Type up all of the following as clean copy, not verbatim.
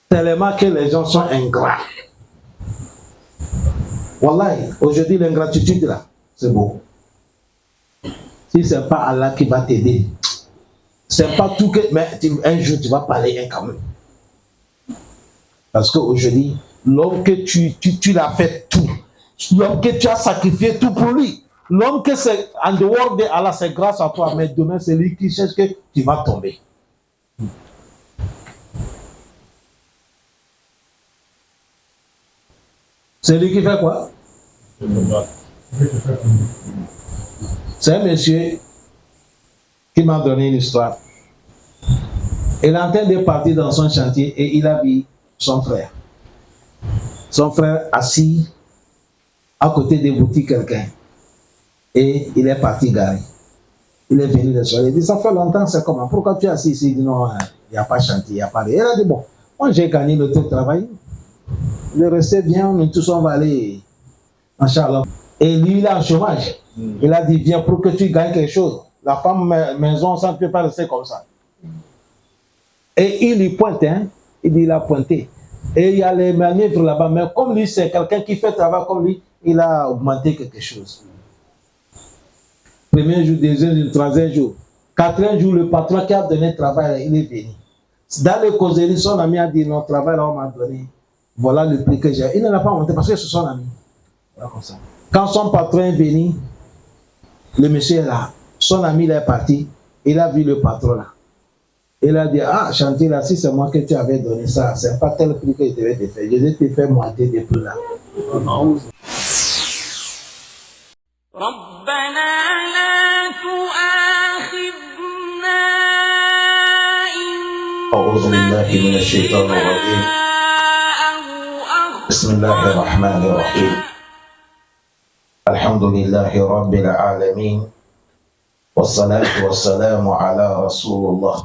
Tellement que les gens sont ingrats. Wallahi, aujourd'hui, l'ingratitude là, c'est beau. Si ce n'est pas Allah qui va t'aider, c'est pas tout que. Mais un jour, tu vas parler quand même. Parce qu'aujourd'hui, l'homme que tu l'as fait tout, l'homme que tu as sacrifié tout pour lui, l'homme que c'est en dehors de Allah, c'est grâce à toi, mais demain, c'est lui qui cherche que tu vas tomber. C'est lui qui fait quoi? C'est un monsieur qui m'a donné une histoire. Il est en train de partir dans son chantier et il a vu son frère. Son frère assis à côté des boutiques quelqu'un. Et il est parti garer. Il est venu le soir. Il dit, ça fait longtemps, c'est comment? Pourquoi tu es assis ici? Il dit, non, il n'y a pas chantier, il n'y a pas de... Il a dit, bon, moi j'ai gagné le temps de travail. Le reste bien, nous tous on va aller. Inch'Allah. Et lui, il est en chômage. Il a dit, viens pour que tu gagnes quelque chose. La femme maison, ça ne peut pas rester comme ça. Et il lui pointe, hein. Il dit, il a pointé. Et il y a les manœuvres là-bas. Mais comme lui, c'est quelqu'un qui fait travail comme lui, il a augmenté quelque chose. Premier jour, deuxième jour, troisième jour. Quatrième jour, le patron qui a donné le travail, il est venu. Dans le causerie, son ami a dit, non, travail là, on m'a donné. Voilà le prix que j'ai. Il ne l'a pas monté parce que c'est son ami. Voilà comme ça. Quand son patron est venu, le monsieur est là. Son ami il est parti. Il a vu le patron là. Il a dit, ah, chantier là, si c'est moi que tu avais donné ça, c'est pas tel prix que je devais te faire. Je vais te faire moitié des prix là. أعوذ بالله من الشيطان الرجيم. بسم الله الرحمن الرحيم. الحمد لله رب العالمين والصلاة والسلام على رسول الله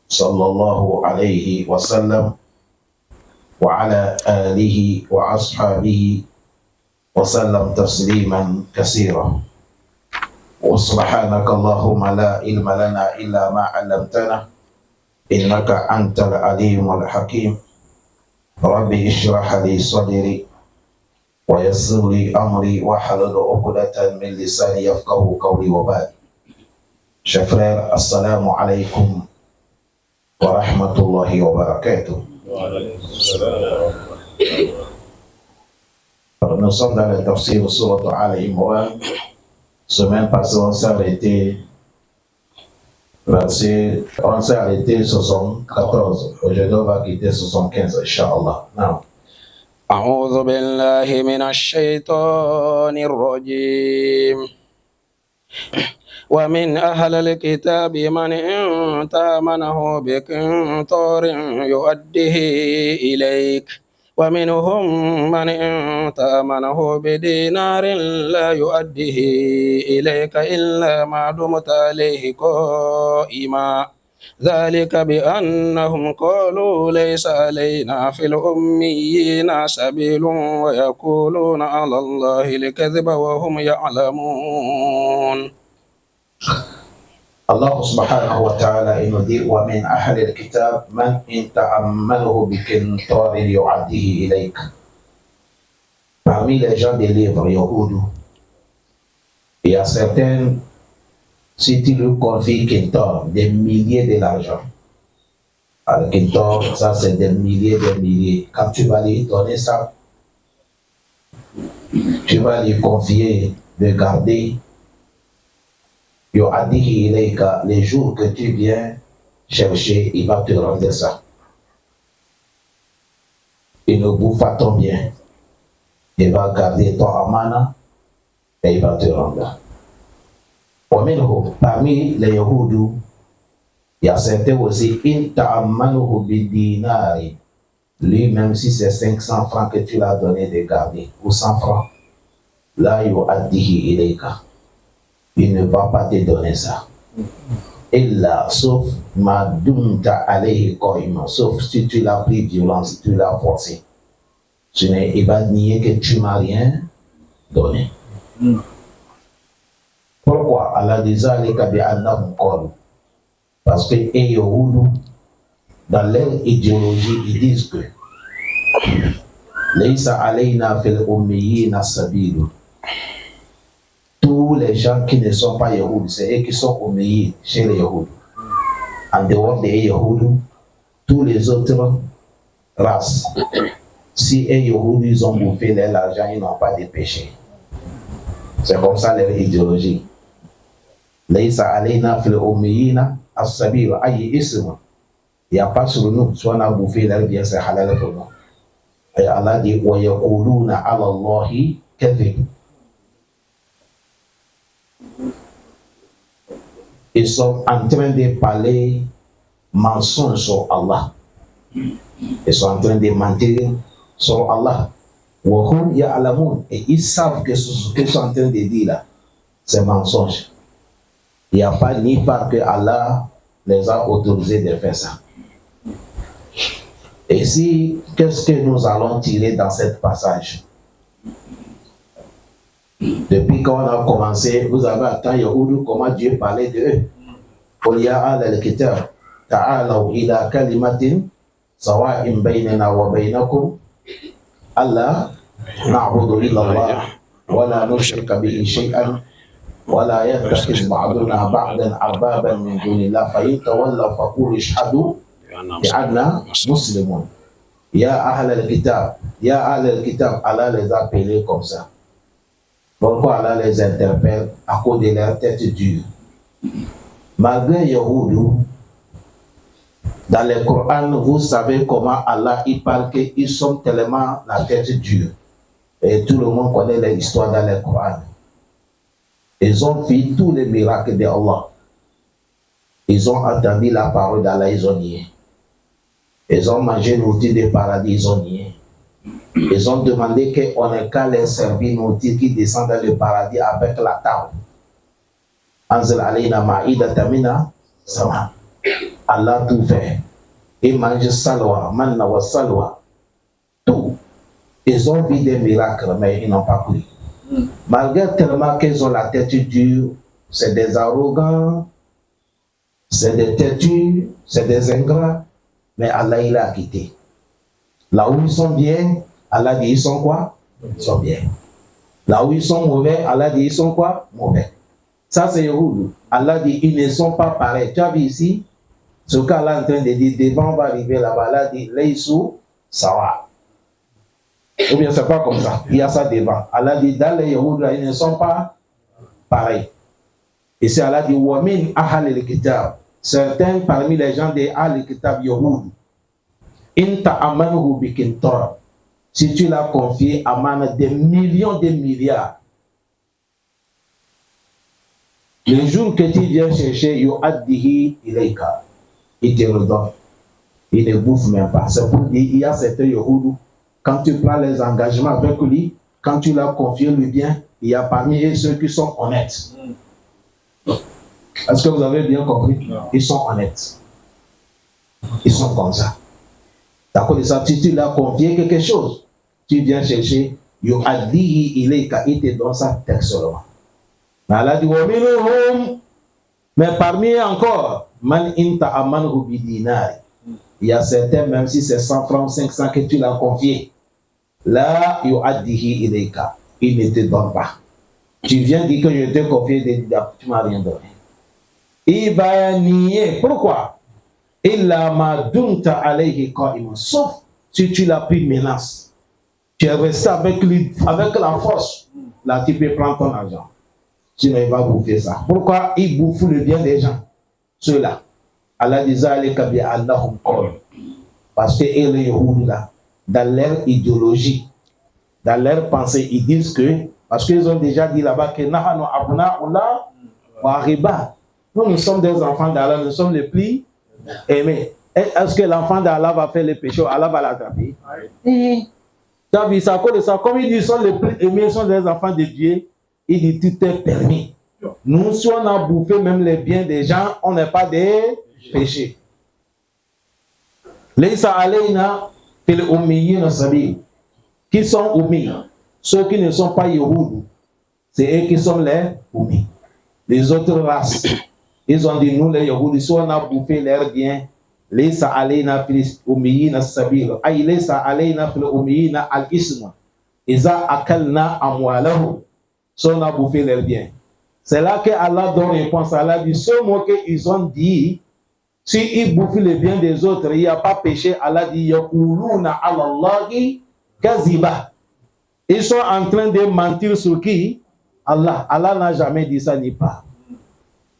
صلى الله عليه وسلم وعلى آله وأصحابه وسلم تسليما كثيرا. وسبحانك اللهم لا علم لنا إلا ما علمتنا إنك أنت العليم الحكيم. ربي اشرح لي صدري ويسر لي أمري واحلل عقدة من لساني يفقهوا قولي وبعد. Chers frères, assalamu alaikum wa rahmatullahi wa barakatuh. Nous sommes dans le tafsir sur Al-Imran. Semaine passée, on s'est arrêté. On s'est arrêté 74. Aujourd'hui, on va quitter 75, Inch'Allah. Non. أعوذ بالله من الشيطان الرجيم. ومن أهل الكتاب من إن تأمنه بقنطار يؤديه إليك ومنهم من إن تأمنه بدينار لا يؤديه إليك إلا ما دمت عليه قائما ذلك بأنهم قالوا ليس علينا في الأميين سبيل ويقولون على الله الكذب وهم يعلمون. Allah subhanahu wa ta'ala il nous dit وَمِنْ أَهْلِ الْكِتَابِ مَنْ إِنْ تَأَمَّنْهُ بِقِنْطَارٍ يُعَدِّهِ إِلَيْكَ. Parmi les gens des livres Yahoudou, il y a certains, si tu lui confies Quintor, des milliers de l'argent. Alors Quintor, ça c'est des milliers. Quand tu vas lui donner ça, tu vas lui confier de garder. Yu'addihi ilayka, les jours que tu viens chercher, il va te rendre ça. Il ne bouffe pas ton bien. Il va garder ton amana et il va te rendre. Parmi les Yahoudou, il y a certains aussi, in ta'ammanuhu bidinari. Lui, même si c'est 500 francs que tu l'as donné de garder, ou 100 francs, là, yu'addihi ilayka. Il ne va pas te donner ça. Illa, sauf ma dumta alayhi qaima, sauf si tu l'as pris violence, tu l'as forcé. Il va nier que tu m'as rien donné. Pourquoi? Allah dit zalika bi annahum qalu. Parce que Yahoudou, dans leur idéologie, ils disent que Laysa alayna fil ummiyina sabil. Tous les gens qui ne sont pas Yahoud, c'est eux qui sont ummiyin chez les Yahoud. En dehors des Yahoud, tous les autres races, si les Yahoud ils ont bouffé leur argent, ils n'ont pas de péché. C'est comme ça leur idéologie. Laysa alayna fil ummiyina as-sabil. Aïe ism. Il n'y a pas sur nous, soit on a bouffé leur bien, c'est halal pour nous. Et Allah dit wa yaquluna ala Allahi kadhib. Ils sont en train de parler mensonge sur Allah. Ils sont en train de mentir sur Allah. Wa hum ya'lamun. Et ils savent que ce qu'ils sont en train de dire là, c'est mensonge. Il n'y a pas ni part que Allah les a autorisés de faire ça. Et si, qu'est-ce que nous allons tirer dans ce passage? Depuis qu'on a commencé, vous avez entendu Yahoud, comment Dieu parlait d'eux. قل يا أهل الكتاب تعالوا إلى كلمة سواء بيننا وبينكم ألا نعبد إلا الله ولا نشرك به شيئا ولا يتخذ بعضنا بعضا أربابا من دون الله فإن تولوا فقولوا اشهدوا بأننا مسلمون. يا أهل الكتاب يا أهل الكتاب Allah les a appelés comme ça. Pourquoi Allah les interpelle? À cause de leur tête dure. Malgré Yahoud, dans le Coran, vous savez comment Allah y parle qu'ils sont tellement la tête dure. Et tout le monde connaît l'histoire dans le Coran. Ils ont vu tous les miracles de Allah. Ils ont entendu la parole d'Allah, ils ont nié. Ils ont mangé l'outil du paradis, ils ont nié. Ils ont demandé qu'on n'ait qu'à les servir l'outil qui descend dans le paradis avec la table. Anzal alayna ma'idatan mina sama. Allah tout fait. Ils mangent salwa, manna wa salwa. Tout. Ils ont vu des miracles, mais ils n'ont pas pris. Malgré tellement qu'ils ont la tête dure, c'est des arrogants, c'est des têtus, c'est des ingrats, mais Allah il a quitté. Là où ils sont bien, Allah dit ils sont quoi? Ils sont bien. Là où ils sont mauvais, Allah dit ils sont quoi? Mauvais. Ça c'est Yahoud. Allah dit ils ne sont pas pareils. Tu as vu ici ce qu'Allah est en train de dire, devant on va arriver là-bas, Allah dit Laïsou Sawa. Ou bien c'est pas comme ça. Il y a ça devant. Allah dit dans les Yahoud là, ils ne sont pas pareils. Et c'est Allah dit wa min ahal al-kitab. Certains parmi les gens des al-kitab Yahoud. In ta'amanu bi qintar. Si tu l'as confié à man des millions de milliards. Le jour que tu viens chercher, yu'addihi ilayka. Il te redonne. Il ne bouffe même pas. C'est pour dire, il y a certains Yahoud, quand tu prends les engagements avec lui, quand tu l'as confié le bien, il y a parmi eux ceux qui sont honnêtes. Est-ce que vous avez bien compris? Ils sont honnêtes. Ils sont comme ça. D'accord, si tu l'as confié quelque chose, tu viens chercher, yu'addihi ilayka, il te donne ça textuellement. Mais Allah dit, mais parmi eux encore, man inta amanhu bidinari. Il y a certains, même si c'est 100 francs, 500 que tu l'as confié, là, yu'addihi ilayka, il ne te donne pas. Tu viens dire que je t'ai confié, tu m'as rien donné. Il va nier. Pourquoi? Illa ma dumta alayhi qa'iman. Sauf si tu l'as pris menace. Tu es resté avec lui, avec la force. Là, tu peux prendre ton argent. Sinon, il va bouffer ça. Pourquoi il bouffe le bien des gens? Ceux-là. Allah disait Allahum qol. Parce que les Yahoud là, dans leur idéologie, dans leur pensée, ils disent que, parce qu'ils ont déjà dit là-bas que nahanu abna'ullah wa riba. Nous sommes des enfants d'Allah, nous sommes les plus aimés. Est-ce que l'enfant d'Allah va faire le péché? Allah va l'attraper. Tu as vu ça, comme ils disent, ils sont les plus aimés, ils sont des enfants de Dieu. Il dit tout est permis. Nous, si on a bouffé même les biens des gens, on n'est pas des péchés. Laysa alayna fil ummiyina sabil. Qui sont ummi? Ceux qui ne sont pas Yahoud. C'est eux qui sont les ummi. Les autres races. Ils ont dit, nous les Yahoud, si on a bouffé leurs biens, Laysa alayna fil ummiyina sabil. Ay laysa alayna fil ummiyina al-ism. Iza akalna amwalahum. Si on a bouffé leurs biens. C'est là que Allah donne réponse. Allah dit, ce mot qu'ils ont dit, si ils bouffent les biens des autres, il n'y a pas péché. Allah dit, yaquluna ala Allahi kaziba. Ils sont en train de mentir sur qui? Allah. Allah n'a jamais dit ça ni pas.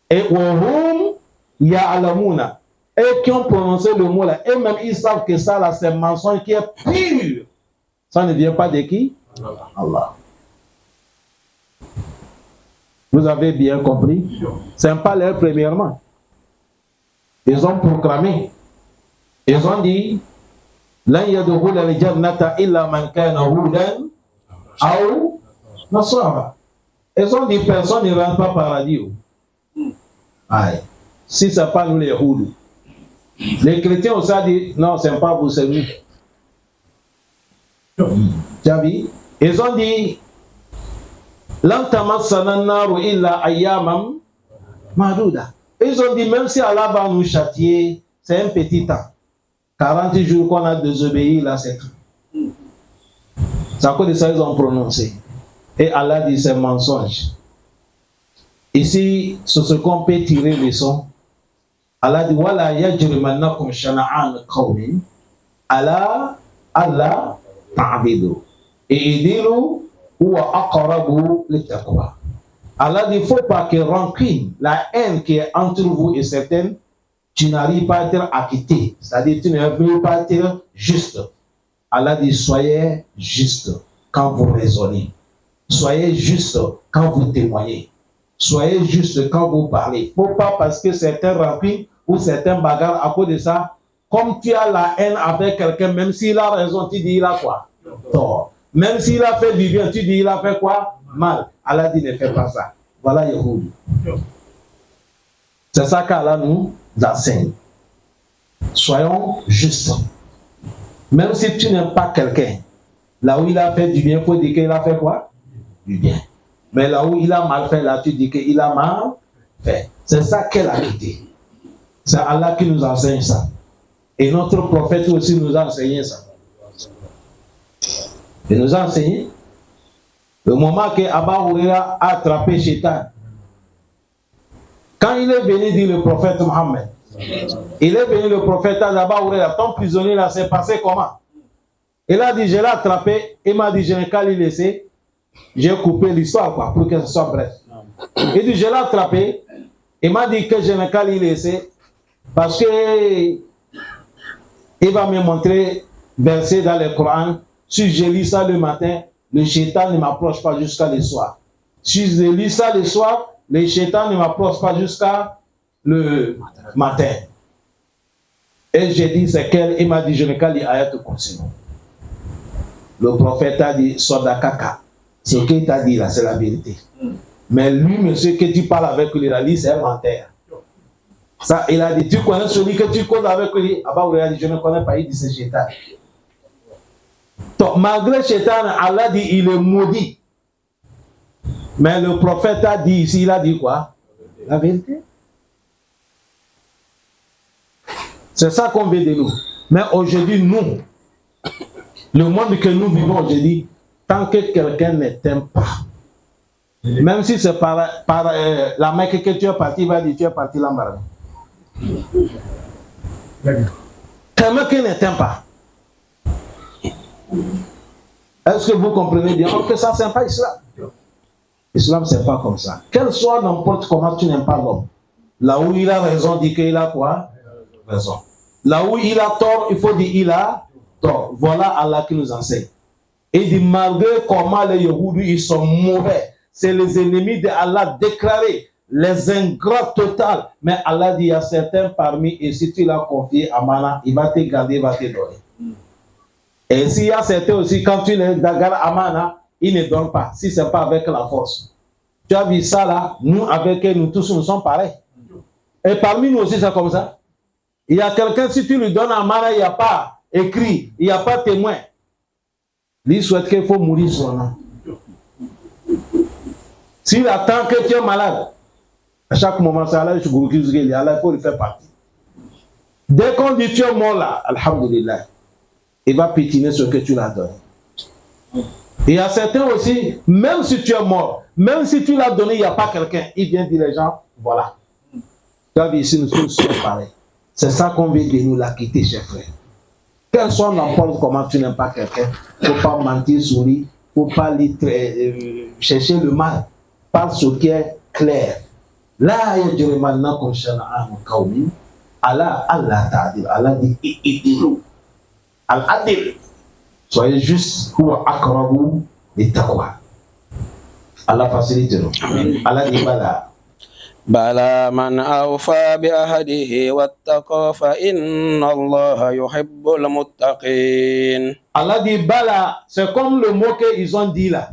Et wahum ya'lamuna. Et qui ont prononcé le mot là, et même ils savent que ça là, c'est un mensonge qui est pur. Ça ne vient pas de qui? Allah. Vous avez bien compris? C'est pas l'air premièrement. Ils ont proclamé. Ils ont dit lan yadkhula al-jannata illa man kana hudan aw nasara. Ils ont dit personne ne rentre pas au paradis. Aïe. Si ce n'est pas nous les Yahoudis. Les chrétiens aussi ont dit non, ce n'est pas vous, c'est nous. Tu as vu? Ils ont dit lan tamassana an-naru illa ayyamam ma'duda. Ils ont dit même si Allah va nous châtier, c'est un petit temps. 40 jours qu'on a désobéi, là c'est tout. C'est à cause de ça ils ont prononcé. Et Allah dit c'est mensonge. Ici, sur ce qu'on peut tirer les sons, Allah dit wala yajrimannakum shana'an qawmin ala alla ta'budu i'dilu huwa aqrabu littaqwa. Allah dit il ne faut pas que rancune, la haine qui est entre vous et certaines, tu n'arrives pas à être acquitté. C'est-à-dire tu n'arrives pas à être juste. Allah dit soyez juste quand vous raisonnez. Soyez juste quand vous témoignez. Soyez juste quand vous parlez. Il ne faut pas parce que certains rancunes ou certains bagarres à cause de ça, comme tu as la haine avec quelqu'un, même s'il a raison, tu dis il a quoi? Tort. Même s'il a fait du bien, tu dis il a fait quoi? Mal. Allah dit ne fais pas ça. Voilà Yahoud. C'est ça qu'Allah nous enseigne. Soyons justes. Même si tu n'aimes pas quelqu'un, là où il a fait du bien, il faut dire qu'il a fait quoi? Du bien. Mais là où il a mal fait, là tu dis qu'il a mal fait. C'est ça qu'elle a quitté. C'est Allah qui nous enseigne ça. Et notre prophète aussi nous a enseigné ça. Il nous a enseigné. Le moment que Abba Huraira a attrapé Shaitan, quand il est venu dire le prophète Mohammed, il est venu le prophète Abba Huraira, ton prisonnier là, s'est passé comment? Il a dit, je l'ai attrapé, il m'a dit, je n'ai qu'à lui laisser. J'ai coupé l'histoire quoi, pour que ce soit bref. Il dit, je l'ai attrapé, il m'a dit que je n'ai qu'à lui laisser, parce que il va me montrer verset dans le Coran. Si je lis ça le matin, le shaitan ne m'approche pas jusqu'à le soir. Si je lis ça le soir, le shaitan ne m'approche pas jusqu'à le matin. Et j'ai dit, c'est quel? Il m'a dit, je n'ai qu'à lire ayat al-Kursi. Le prophète a dit, Sodakaka. Ce qu'il t'a dit là, c'est la vérité. Mais lui, monsieur, que tu parles avec lui, là, c'est un menteur. Ça, il a dit, tu connais celui que tu causes avec lui? Abba, il a dit, je ne connais pas, il dit, c'est Shaitan. Donc, malgré Shaitan, Allah dit, il est maudit. Mais le prophète a dit ici, il a dit quoi? La vérité. C'est ça qu'on veut de nous. Mais aujourd'hui, nous, le monde que nous vivons aujourd'hui, tant que quelqu'un ne t'aime pas, même si c'est par la main que tu es parti, il va dire, tu es parti l'embarras. Quelqu'un qui ne t'aime pas. Est-ce que vous comprenez bien que ça, c'est pas l'islam? L'islam, c'est pas comme ça. Quel soit n'importe comment tu n'aimes pas l'homme. Là où il a raison, dit qu'il a quoi? Raison. Là où il a tort, il faut dire il a tort. Voilà Allah qui nous enseigne. Et dit malgré comment les Yahoudis ils sont mauvais, c'est les ennemis de Allah déclarés, les ingrats total. Mais Allah dit il y a certains parmi, et si tu l'as confié à Mana, il va te garder, il va te donner. Et s'il y a certains aussi, quand tu les gardes à Mana, il ne donne pas, si ce n'est pas avec la force. Tu as vu ça là, nous avec nous tous, nous sommes pareils. Et parmi nous aussi, c'est comme ça. Il y a quelqu'un, si tu lui donnes à Mana, il n'y a pas écrit, il n'y a pas témoin. Il souhaite qu'il faut mourir son nom. S'il attend que tu es malade, à chaque moment, c'est Allah, il faut lui faire partie. Dès qu'on dit tu es mort là, alhamdulillah, il va pétiner ce que tu l'as donné. Il y a certains aussi, même si tu es mort, même si tu l'as donné, il n'y a pas quelqu'un, il vient dire les gens, voilà. Tu as vu ici, nous sommes pareils. C'est ça qu'on veut de nous la quitter, chers frères. Quel soit n'importe comment tu n'aimes pas quelqu'un, il ne faut pas mentir, sourire, il ne faut pas chercher le mal. Parle ce qui est clair. Là, il y a des gens comme Shana Kaoumi. Allah ta'adil. Allah dit Idilu. Al-Adil. Soyez juste pour akrabu et taqwa. Allah facilite nous. Allah dit voilà. بلى من أوفى بعهده واتقى فإن الله يحب المتقين. Allah dit bala, c'est comme le mot qu'ils ont dit là.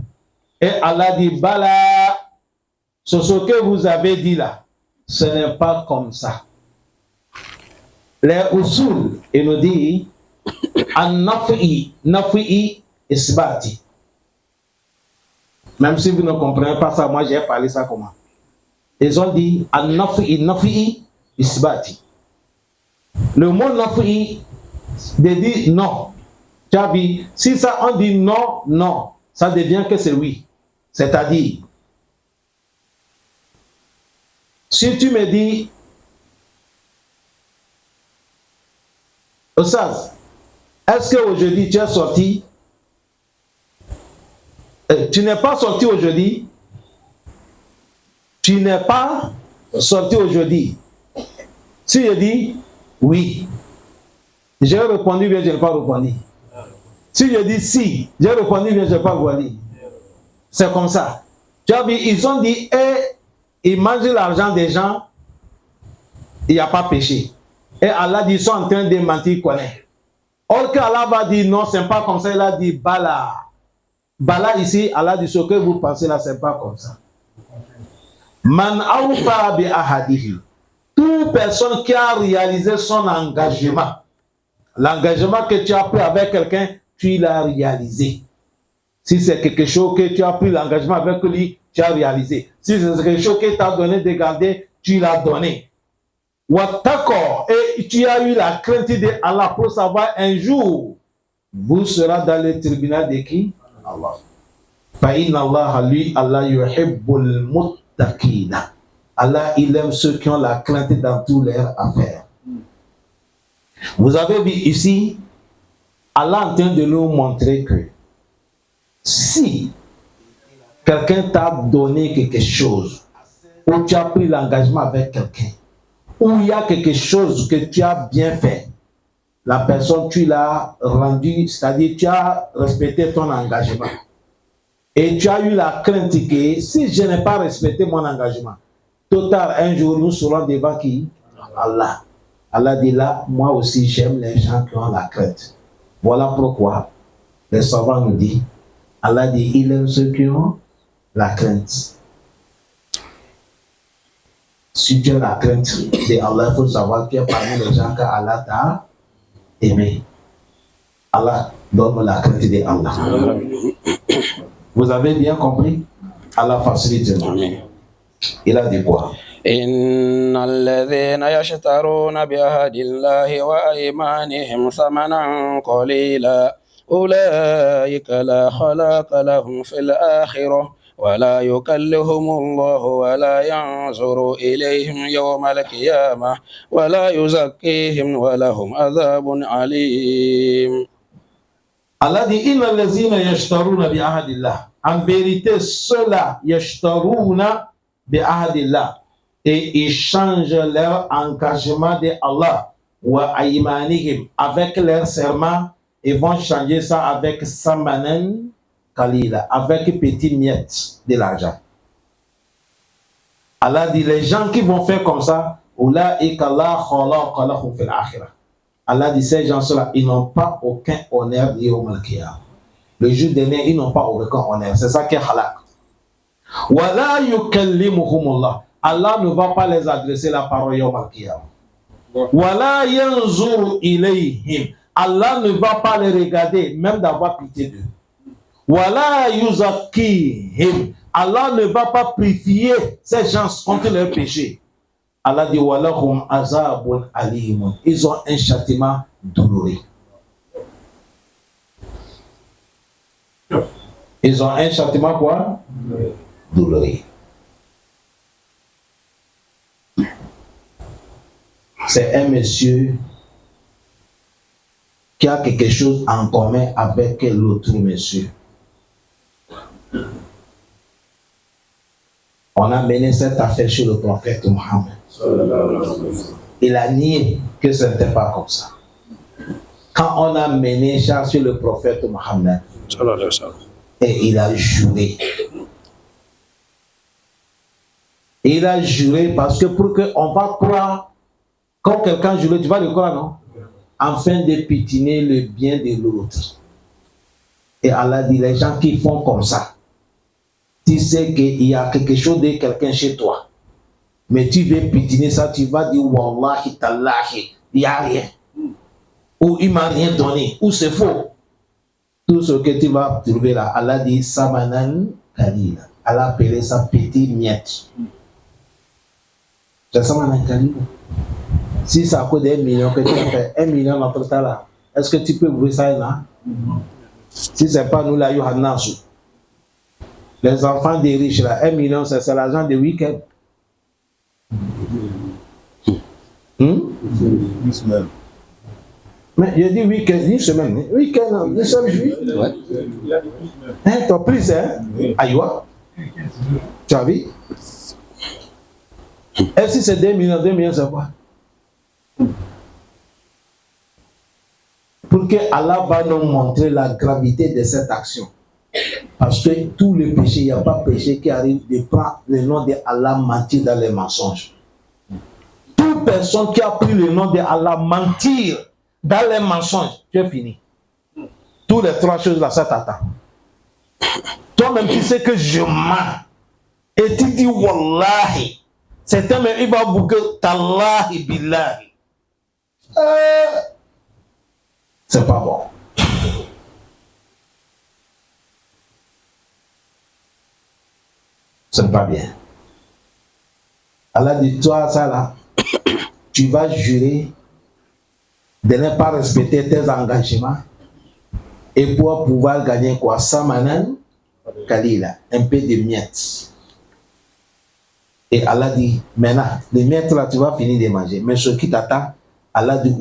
Et Allah dit bala, c'est ce que vous avez dit là. Ce n'est pas comme ça. Les usul, il nous dit an-nafi'i isbati. Même si vous ne comprenez pas ça, moi j'ai parlé ça comment. Ils ont dit an-nafi'i isbati. Le mot nafi'i dit non. Tu as vu, si ça on dit non, non, ça devient que c'est oui. C'est-à-dire, si tu me dis, Ossaz, est-ce qu'aujourd'hui tu es sorti? Tu n'es pas sorti aujourd'hui? Tu n'es pas sorti aujourd'hui? Si je dis oui, j'ai répondu bien, je n'ai pas répondu. Si je dis si, j'ai répondu bien, je n'ai pas répondu. C'est comme ça. Tu as vu, ils ont dit, ils mangent l'argent des gens, il n'y a pas péché. Et Allah dit, ils sont en train de mentir, connaît. Or qu'Allah va dire, non, c'est pas comme ça, il a dit, bala. Bala ici, Allah dit, ce que vous pensez là, c'est pas comme ça. Man awfa bi ahadihi. Toute personne qui a réalisé son engagement, l'engagement que tu as pris avec quelqu'un, tu l'as réalisé. Si c'est quelque chose que tu as pris l'engagement avec lui, tu as réalisé. Si c'est quelque chose que tu as donné de garder, tu l'as donné. Wattaqo, et tu as eu la crainte de Allah pour savoir un jour, vous serez dans le tribunal de qui? Allah. Fa'inna Allah, lui, Allah yuhibbul muttaqina. Allah, il aime ceux qui ont la crainte dans toutes leurs affaires. Vous avez vu ici, Allah est en train de nous montrer que si quelqu'un t'a donné quelque chose, ou tu as pris l'engagement avec quelqu'un, ou il y a quelque chose que tu as bien fait, la personne, tu l'as rendu, c'est-à-dire tu as respecté ton engagement. Et tu as eu la crainte que si je n'ai pas respecté mon engagement, tôt ou tard, un jour, nous serons devant qui? Allah. Allah dit là, moi aussi j'aime les gens qui ont la crainte. Voilà pourquoi les savants nous disent, Allah dit, il aime ceux qui ont la crainte. Si tu as la crainte de Allah, il faut savoir que tu es parmi les gens que Allah t'a aimé. Allah donne la crainte de Allah. Vous avez bien compris? Allah facilite. Il a dit quoi? إن الذين يشترون بعهد الله وأيمانهم ثمنا قليلا أولئك لا خلاق لهم في الآخرة ولا يكلهم الله ولا ينظر إليهم يوم القيامة ولا يزكيهم ولهم عذاب عليم. Allah dit inna allazina yashtaruna bi ahadillah. En vérité, ceux-là yashtaruna bi ahadillah. Et ils changent leur engagement de Allah wa aymanihim avec leur serment, ils vont changer ça avec samanen kalila, avec petit miette de l'argent. Allah dit les gens qui vont faire comme ça, ulaika la khalaqa lahum fil akhirah. Allah dit ces gens-là, ils n'ont pas aucun honneur yawm al-qiyamah. Le jour dernier, ils n'ont pas aucun honneur. C'est ça qui est halak. Wa la yukallimuhumullah. Allah ne va pas les adresser la parole yawm al-qiyamah. Wa la yanzuru ilayhim. Allah ne va pas les regarder, même d'avoir pitié d'eux. Wa la yuzakkihim. Allah ne va pas purifier ces gens contre leurs péchés. Allah dit walahum azabun alimun. Ils ont un châtiment douloureux. Ils ont un châtiment quoi? Douloureux. C'est un monsieur qui a quelque chose en commun avec l'autre monsieur. On a mené cette affaire chez le prophète Mohammed. Il a nié que ce n'était pas comme ça. Quand on a mené ça sur le prophète Mohammed, et il a juré. Il a juré parce que pour qu'on va croire, quand quelqu'un jure, tu vas le croire, non? Afin de pitiner le bien de l'autre. Et Allah dit, les gens qui font comme ça, tu sais qu'il y a quelque chose de quelqu'un chez toi, mais tu veux pitiner ça, tu vas dire, Wallahi, Tallahi, il n'y a rien. Ou il ne m'a rien donné, ou c'est faux. Tout ce que tu vas trouver là, Allah dit, Samanan Kalila. Allah appelait ça petit miette. C'est Samanan Kalila. Si ça coûte 1 million que tu fais, 1 million dans ton temps là, est-ce que tu peux ouvrir ça là? Si ce n'est pas nous là, Yohannasu. Les enfants des riches là, 1 million, c'est l'argent de week-end. Mais je dis week-end, une semaine. Week-end, nous sommes juifs. Ouais. Hein, t'as plus, hein? Aïwa. Tu as vu? Et si c'est 2 millions, c'est quoi? Pour que Allah va nous montrer la gravité de cette action. Parce que tous les péchés, il n'y a pas péché qui arrive de prendre le nom de Allah mentir dans les mensonges. Toute personne qui a pris le nom de Allah mentir dans les mensonges, tu es fini. Toutes les 3 choses là, ça t'attend. Toi-même, tu sais que je mens. Et tu dis Wallahi. Certains même, il va bouger Tallahi Billahi. C'est pas bon. Ce n'est pas bien. Allah dit, toi, ça là, tu vas jurer de ne pas respecter tes engagements et pour pouvoir gagner quoi? Samanan Kalila, un peu de miettes. Et Allah dit, maintenant, les miettes là, tu vas finir de manger. Mais ce qui t'attend, Allah dit,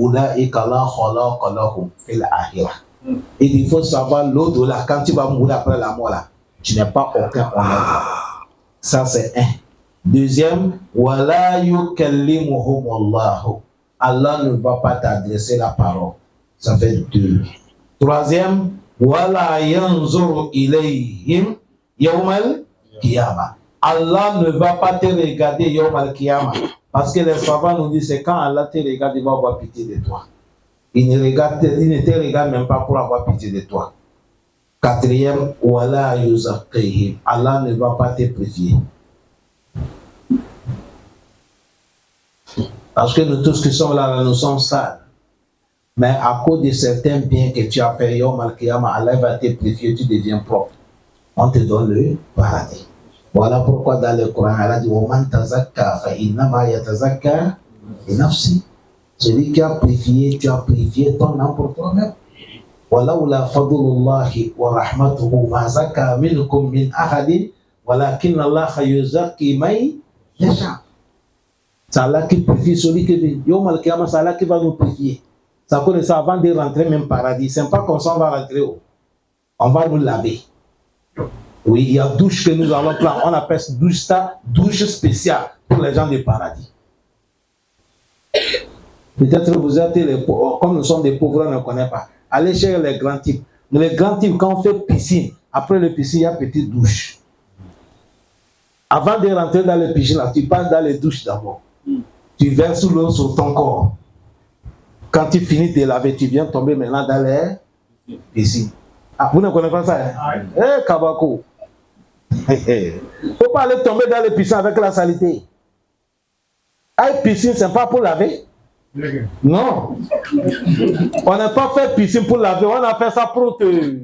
il faut savoir l'au-delà, quand tu vas mourir après la mort là, tu n'as pas aucun honneur. Ça c'est un. Deuxième, wala yukallimuhum Allah. Allah ne va pas t'adresser la parole. Ça fait 2. Troisième, wala yanzuru ilayhim yawmal qiyamah. Allah ne va pas te regarder yawmal qiyamah. Parce que les savants nous disent c'est quand Allah te regarde, il va avoir pitié de toi. Il ne te regarde même pas pour avoir pitié de toi. Quatrième, wala yuzakkihim. Allah ne va pas te purifier. Parce que nous tous qui sommes là, nous sommes sales. Mais à cause de certains biens que tu as fait, Yawm al-Qiyamah, Allah va te purifier, tu deviens propre. On te donne le paradis. Voilà pourquoi dans le Coran, Allah dit وَمَنْ تَزَكَّى فَإِنَّمَا يَتَزَكَّى لِنَفْسِهِ. Celui qui a purifié, tu as purifié ton âme pour toi-même. وَلَوْلَا فَضْلُ اللَّهِ وَرَحْمَتُهُ مَا زَكَّى مِنْكُمْ مِنْ أَحَدٍ وَلَكِنَّ اللَّهَ يُزَكِّي مَن يَشَاءُ. C'est Allah qui purifie celui qui veut. Yawm al-Qiyamah, c'est Allah qui va nous purifier. Ça connaît ça avant de rentrer même paradis. C'est pas comme ça on va rentrer. On va nous laver. Oui, il y a douche que nous allons prendre. On appelle douche ça, douche spéciale pour les gens du paradis. Peut-être vous êtes les pauvres, comme nous sommes des pauvres, on ne connaît pas. Allez chez les grands types. Les grands types, quand on fait piscine, après le piscine, il y a petite douche. Avant de rentrer dans le piscine, là, tu passes dans les douches d'abord. Tu verses l'eau sur ton corps. Quand tu finis de laver, tu viens tomber maintenant dans les piscines. Ah, vous ne connaissez pas ça, hein? Eh, Kabako. Il ne faut pas aller tomber dans les piscines avec la saleté. Ah, piscine, c'est pas pour laver? Non. On n'a pas fait piscine pour laver, on a fait ça pour te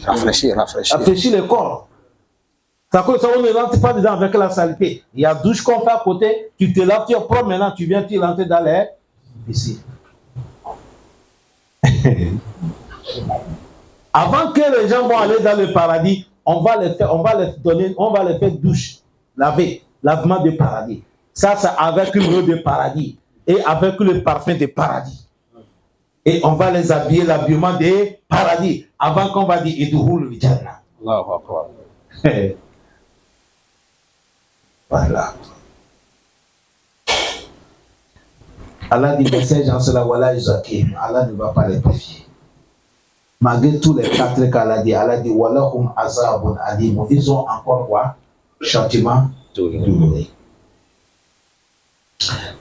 rafraîchir le corps. Ça cause ça, on ne rentre pas dedans avec la saleté. Il y a douche qu'on fait à côté, tu te laves, tu es propre, maintenant tu viens, tu rentres dans l'air. Ici. Avant que les gens vont aller dans le paradis, on va les faire douche, laver, lavement de paradis. Ça, c'est avec une eau de paradis et avec le parfum de paradis. Et on va les habiller l'habillement des paradis avant qu'on va dire Idouhul Jannah. Allahu Akbar. Voilà. Allah dit, mais ces gens-là, voilà, Allah ne va pas les purifier. Malgré tous les 4 qu'Allah dit, Walahum azabun alim. Ils ont encore quoi? Châtiment douloureux.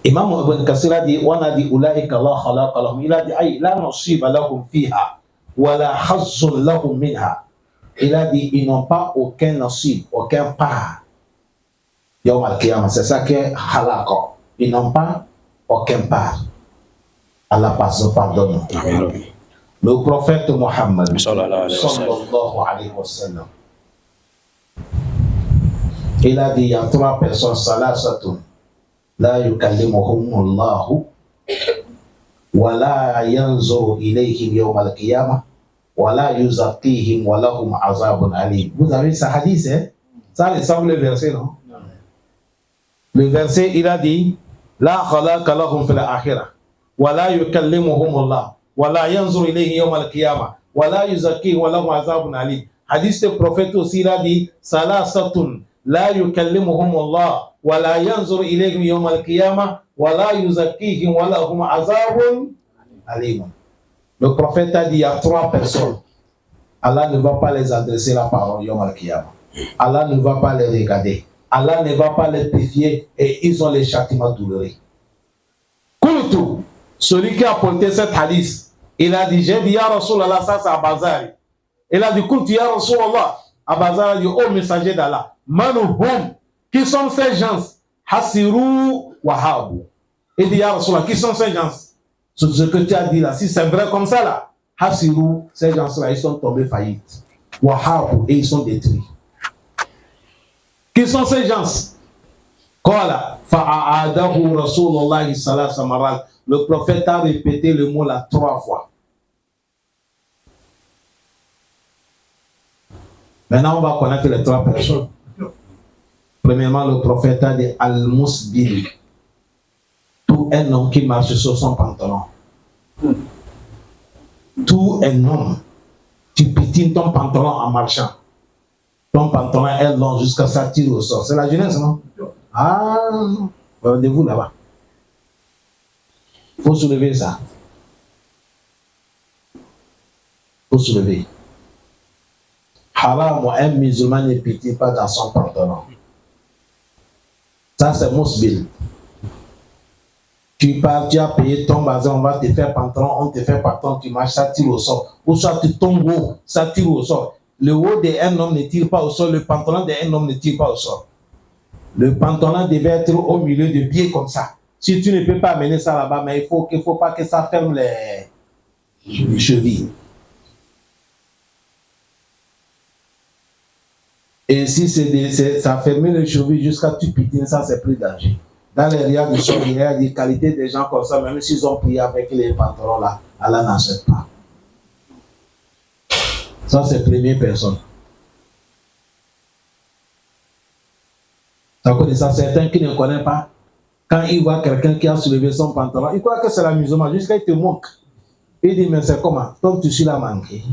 Imam Ibn Kassir a dit, on a dit, Ulaika Allah khalaqa lahum. Il a dit, ay, la nasiba lahum fiha, wa la hazzun lahum minha. Il a dit, ils n'ont pas aucun nasib, aucun part. Yawm al-Qiyamah, c'est ça qui est khalaqa. Ils n'ont pas aucun part. Allah pardonne. Le prophète Mohammed sallallahu alayhi wa sallam, il a dit, il y a 3 personnes, salasatun, la yukallimuhum Allahu, wa la yanzuru ilayhim yawm al-qiyamah, wa la yuzakkihim wa lahum azabun alim. Vous avez ce hadith, hein? Ça ressemble le verset, non? Le verset, il a dit, la khalaqa lahum fil akhirah, wa la yukallimuhum Allah. Wala yanzur ilayhi yawm al-qiyamah wala yuzakkihim wa lahum azabun alim. Hadith du prophète aussi il a dit salasatun la yukallimuhum Allah wala yanzur ilayhim yawm al-qiyamah wala yuzakkihim wa lahum azabun alim. Le prophète a dit il y a 3 personnes. Allah ne va pas les adresser la parole yawm al-qiyamah. Allah ne va pas les regarder. Allah ne va pas les purifier et ils ont les châtiments douloureux. Kultu, celui qui a porté cette hadith, il a dit, j'ai dit, ya Rasulallah, ça c'est Abazari. Il a dit, Kunti ya Rasulallah. Abazari a dit, oh messager d'Allah, Manuhum, qui sont ces gens? Hasiru Wahabu. Il dit, ya Rasulallah, qui sont ces gens? Ce que tu as dit là, si c'est vrai comme ça là, Hasiru, ces gens-là, ils sont tombés faillites. Wahabu, et ils sont détruits. Qui sont ces gens? Qala, fa'a'adahu Rasulullah sallallahu alayhi wa sallam. Le prophète a répété le mot là 3 fois. Maintenant, on va connaître les 3 personnes. Premièrement, le prophète a dit Al-Musbil. Tout un homme qui marche sur son pantalon. Tout un homme. Tu pétines ton pantalon en marchant. Ton pantalon est long jusqu'à ça tire au sort. C'est la jeunesse, non? Ah, regardez-vous là-bas. Il faut soulever ça. Il faut soulever. Haram, un musulman ne pétille pas dans son pantalon. Ça, c'est Musbil. Tu pars, tu as payé ton bazar, on va te faire pantalon, on te fait pantalon, tu marches, ça tire au sol. Ou soit tu tombes haut, ça tire au sol. Le haut d'un homme ne tire pas au sol, le pantalon d'un homme ne tire pas au sol. Le pantalon devait être au milieu de pieds comme ça. Si tu ne peux pas amener ça là-bas, mais il faut pas que ça ferme les chevilles. Et si ça ferme les chevilles jusqu'à tu pitines, ça c'est plus dangereux. Dans les riades du sol, il y a des qualités des gens comme ça, même s'ils ont prié avec les pantalons là, Allah n'achète pas. Ça c'est la première personne. Ça connaît ça, certains qui ne connaissent pas. Quand il voit quelqu'un qui a soulevé son pantalon, il croit que c'est l'amusement, jusqu'à il te moque. Il dit, mais c'est comment? Ton tissu l'a manqué.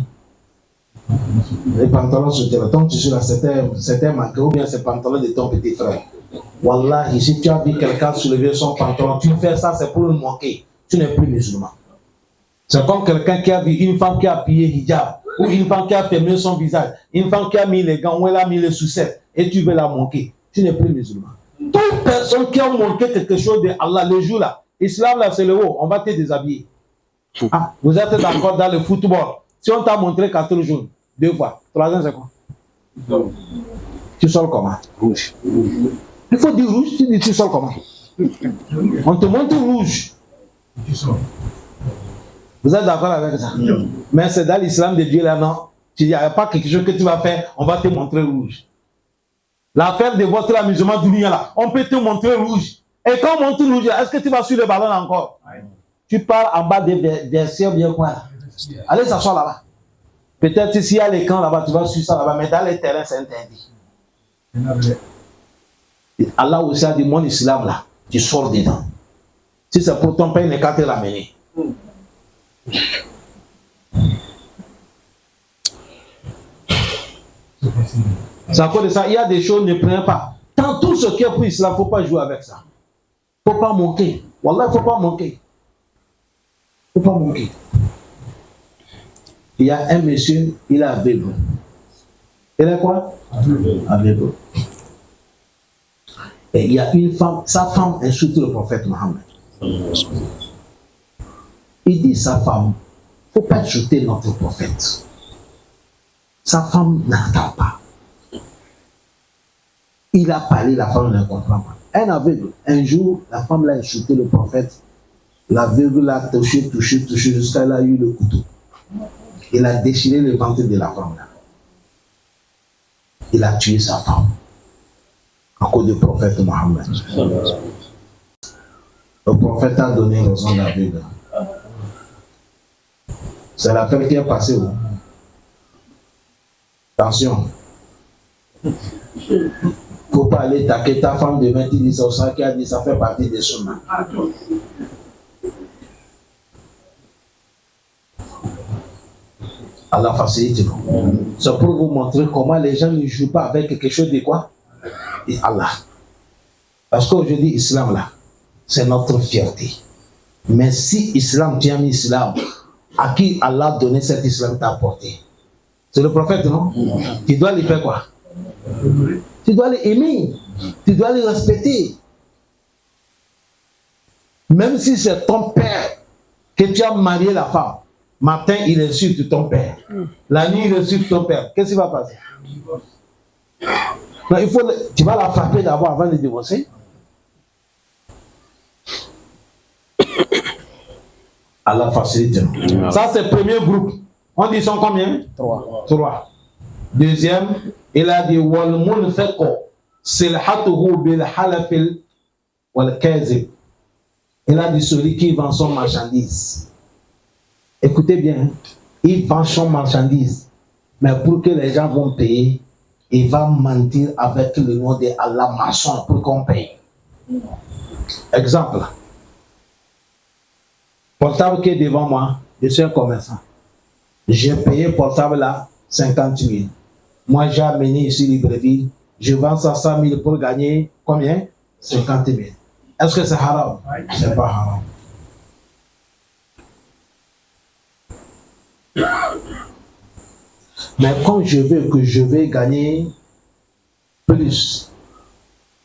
Les pantalons se tirent. Ton tissu là, c'était manqué. Ou bien c'est pantalon de ton petit frère. Wallahi, si tu as vu quelqu'un soulever son pantalon, tu fais ça, c'est pour le moquer. Tu n'es plus musulman. C'est comme quelqu'un qui a vu une femme qui a plié hijab, ou une femme qui a fermé son visage, une femme qui a mis les gants, ou elle a mis les sucettes, et tu veux la moquer. Tu n'es plus musulman. Toute personne qui a manqué quelque chose de Allah, le jour là, Islam là c'est le haut, on va te déshabiller. Ah, vous êtes d'accord dans le football. Si on t'a montré 4 jours, 2 fois, 3 ans c'est quoi? Tu sors comment? Rouge. Il faut dire rouge, tu dis tu sors comment? On te montre rouge. Tu sors. Vous êtes d'accord avec ça? Mais c'est dans l'islam de Dieu là, non? Tu dis, il n'y a pas quelque chose que tu vas faire, on va te montrer rouge. L'affaire de votre amusement dunia là, on peut te montrer rouge. Et quand on montre rouge, est-ce que tu vas sur le ballon encore? Tu pars en bas des versets bien quoi là. Allez s'asseoir là-bas. Peut-être s'il y a les camps là-bas, tu vas sur ça là-bas, mais dans les terrains, c'est interdit. Allah aussi a dit, mon islam là, tu sors dedans. Si c'est pour ton père, il n'est qu'à te l'amener. C'est à cause de ça, il y a des choses, ne prenez pas. Tant tout ce qui est pour l'islam, il ne faut pas jouer avec ça. Il ne faut pas manquer. Wallah, il ne faut pas manquer. Il ne faut pas manquer. Il y a un monsieur, il est aveugle. Il est quoi? Aveugle. Et il y a une femme, sa femme insulte le prophète Mohammed. Il dit sa femme, il ne faut pas insulter notre prophète. Sa femme n'entend pas. Il a parlé, la femme ne comprend pas. Un aveugle, un jour, la femme l'a insulté le prophète. L'aveugle l'a touché jusqu'à ce qu'il a eu le couteau. Il a déchiré le ventre de la femme là. Il a tué sa femme. À cause du prophète Mohammed. Le prophète a donné raison à l'aveugle. C'est l'affaire qui est passée. Attention. Il ne faut pas aller taquer ta femme demain, tu dis ça qui a dit ça fait partie des chemins. Allah facilite. C'est pour vous montrer comment les gens ne jouent pas avec quelque chose de quoi? Et Allah. Parce qu'aujourd'hui, l'islam là, c'est notre fierté. Mais si l'islam, tu as mis l'islam, à qui Allah a donné cet islam t'a apporté? C'est le prophète, non? Tu dois lui faire quoi? Tu dois les aimer. Tu dois les respecter. Même si c'est ton père que tu as marié la femme, matin il insulte ton père, la nuit il insulte ton père, qu'est-ce qui va passer? Non, il faut, tu vas la frapper d'abord avant de divorcer. Allah facilite. Ça c'est le premier groupe. On dit sont combien? 3. Deuxième, il a dit wal munfiqu silhatuhu bil halafil wal kazib. Il a dit celui qui vend son marchandise. Écoutez bien, il vend son marchandise, mais pour que les gens vont payer, il va mentir avec le nom de Allah maçon pour qu'on paye. Exemple. Portable qui est devant moi, je suis un commerçant. J'ai payé portable là 50 000. Moi j'ai amené ici Libreville, je vends ça 100 000 pour gagner combien? 50 000. Est-ce que c'est haram? C'est pas haram. Mais quand je veux que je vais gagner plus,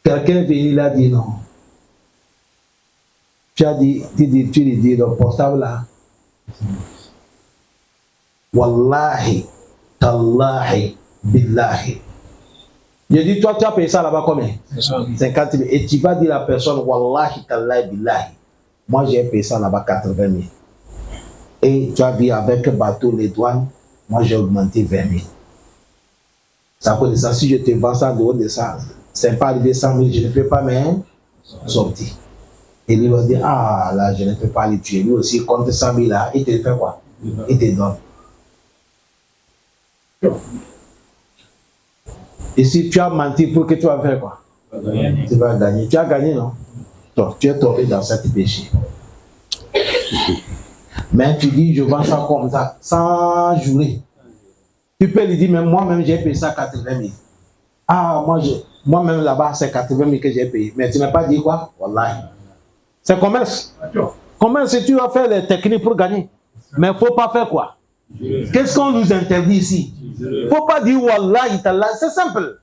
quelqu'un vient là dit non. Tu lui dis le portable là. Wallahi, tallahi, billahi. Je dis, toi, tu as payé ça là-bas combien? 50 000. Et tu vas dire à la personne, wallahi, tallahi, billahi. Moi, j'ai payé ça là-bas 80 000. Et tu as vu avec le bateau, les douanes, moi, j'ai augmenté 20 000. Ça peut dire ça, si je te vends ça dehors de ça, c'est pas arrivé 100 000, je ne peux pas même sortir. Et lui va dire, ah là, je ne peux pas les tuer. Lui aussi, compte 100 000 là, il te fait quoi? Il te donne. Et si tu as menti pour que tu vas faire quoi? Tu vas gagner. Tu as gagné, non? Donc, tu es tombé dans cet péché. Mais tu dis, je vends ça comme ça, sans jurer. Tu peux lui dire, mais moi-même, j'ai payé ça 80 000. Ah, moi-même là-bas, c'est 80 000 que j'ai payé. Mais tu n'as pas dit quoi? Wallahi. C'est commerce. Commerce, si tu vas faire les techniques pour gagner. Mais il ne faut pas faire quoi? Qu'est-ce qu'on nous interdit ici? Il ne faut pas dire Wallahi, Tallah. C'est simple.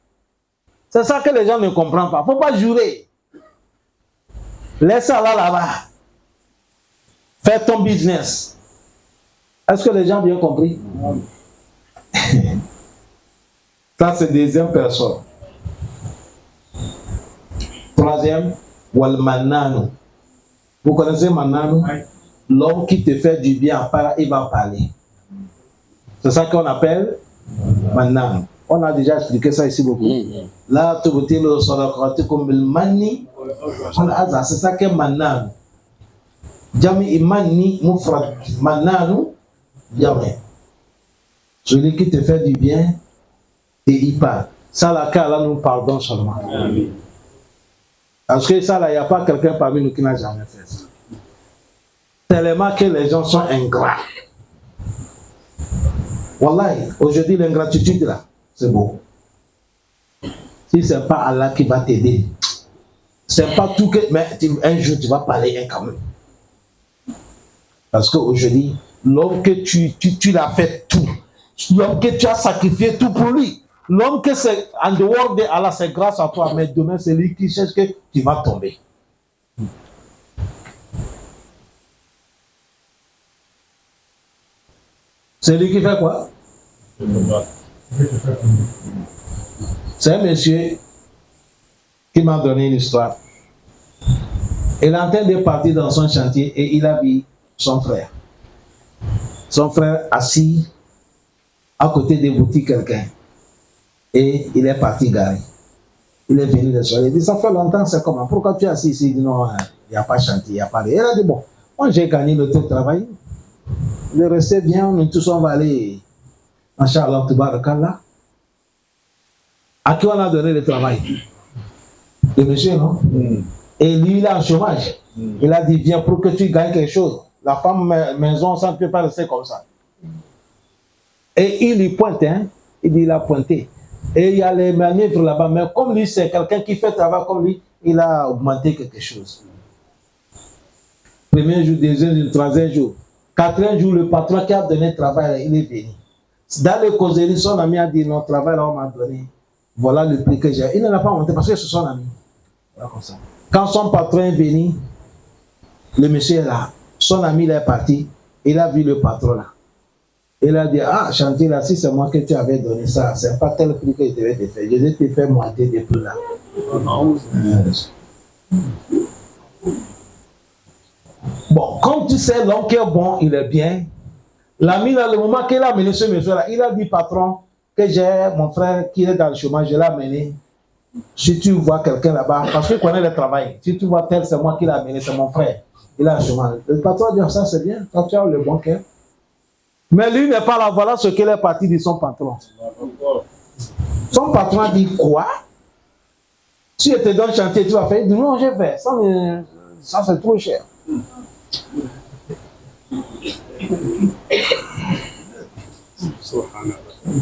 C'est ça que les gens ne comprennent pas. Il ne faut pas jurer. Laisse ça là-bas. Fais ton business. Est-ce que les gens ont bien compris? Ça, c'est deuxième personne. Troisième, wal mananu. Vous connaissez mananu? L'homme qui te fait du bien, il va parler. C'est ça qu'on appelle mananu. On a déjà expliqué ça ici beaucoup. Là, tu veux dire le sadaqati comme le mani. C'est ça que mannan. Jami imani mufrad mannanu jamais. Celui qui te fait du bien et il parle. Ça là, nous pardon seulement. Parce que ça là, il n'y a pas quelqu'un parmi nous qui n'a jamais fait ça. Tellement que les gens sont ingrats. Wallahi, aujourd'hui l'ingratitude là, c'est beau. Si ce n'est pas Allah qui va t'aider, c'est pas tout que. Mais un jour tu vas parler quand même. Parce qu'aujourd'hui, l'homme que tu l'as fait tout, l'homme que tu as sacrifié tout pour lui, l'homme que c'est en dehors de Allah, c'est grâce à toi, mais demain c'est lui qui cherche que tu vas tomber. C'est lui qui fait quoi? C'est un monsieur qui m'a donné une histoire. Il est en train de partir dans son chantier et il a vu son frère. Son frère assis à côté des boutiques quelqu'un. Et il est parti garer. Il est venu le soir. Il dit, ça fait longtemps, c'est comment? Pourquoi tu es assis ici? Il dit, non, il n'y a pas chantier, il n'y a pas de... Il a dit, bon, moi j'ai gagné le temps de travail. Le reste bien, nous tous on va aller. Inch'Allah, Tabarakallah. À qui on a donné le travail? Le monsieur, non? Et lui, il est en chômage. Il a dit, viens pour que tu gagnes quelque chose. La femme maison, ça ne peut pas rester comme ça. Et il y pointe, hein? Il dit, il a pointé. Et il y a les manœuvres là-bas. Mais comme lui, c'est quelqu'un qui fait travail comme lui, il a augmenté quelque chose. Premier jour, deuxième jour, troisième jour. Quatrième jour, le patron qui a donné le travail, il est venu. Dans les causeries, son ami a dit, non, travail là, on m'a donné. Voilà le prix que j'ai. Il ne l'a pas monté parce que c'est son ami. Voilà comme ça. Quand son patron est venu, le monsieur est là. Son ami il est parti. Il a vu le patron là. Il a dit, ah, chantier là, si c'est moi que tu avais donné ça, c'est pas tel prix que je devais te faire. Je vais te faire moitié des prix là. Bon, comme tu sais, l'homme qui est bon, il est bien. L'ami, là, le moment qu'il a amené ce monsieur-là, il a dit, patron, que j'ai mon frère qui est dans le chômage, je l'ai amené. Si tu vois quelqu'un là-bas, parce qu'il connaît le travail, si tu vois tel, c'est moi qui l'ai amené, c'est mon frère. Il a le chômage. Le patron dit, ça c'est bien, quand tu as le bon cœur. Mais lui n'est pas là, voilà ce qu'il est parti de son patron. Son patron a dit, quoi? Si je te donne chantier, tu vas faire? Il dit, non, j'ai fait. Ça c'est trop cher.